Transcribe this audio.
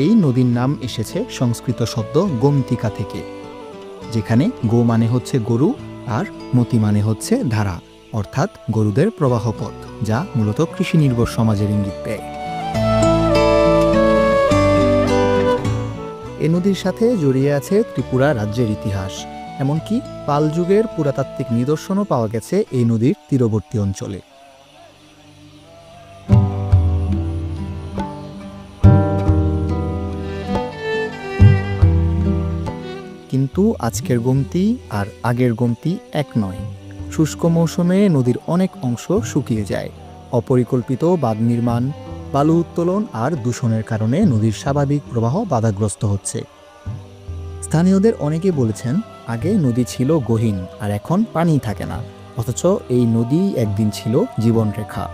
এই নদীর নাম এসেছে সংস্কৃত শব্দ গোমতিকা থেকে, যেখানে গো মানে হচ্ছে গরু আর মতি মানে হচ্ছে ধারা, অর্থাৎ গরুদের প্রবাহপথ, যা মূলত কৃষি নির্ভর সমাজের ইঙ্গিত দেয়। এ নদীর সাথে জড়িয়ে আছে ত্রিপুরা রাজ্যের ইতিহাস, এমনকি পাল যুগের পুরাতাত্ত্বিক নিদর্শনও পাওয়া গেছে এই নদীর তীরবর্তী অঞ্চলে। কিন্তু আজকের গোমতী আর আগের গোমতী এক নয়। শুষ্ক মৌসুমে নদীর অনেক অংশ শুকিয়ে যায়। অপরিকল্পিত বাঁধ নির্মাণ, বালু উত্তোলন আর দূষণের কারণে নদীর স্বাভাবিক প্রবাহ বাধাগ্রস্ত হচ্ছে। স্থানীয়দের অনেকে বলেছেন, আগে নদী ছিল গহীন আর এখন পানি থাকে না, অথচ এই নদী একদিন ছিল জীবনরেখা।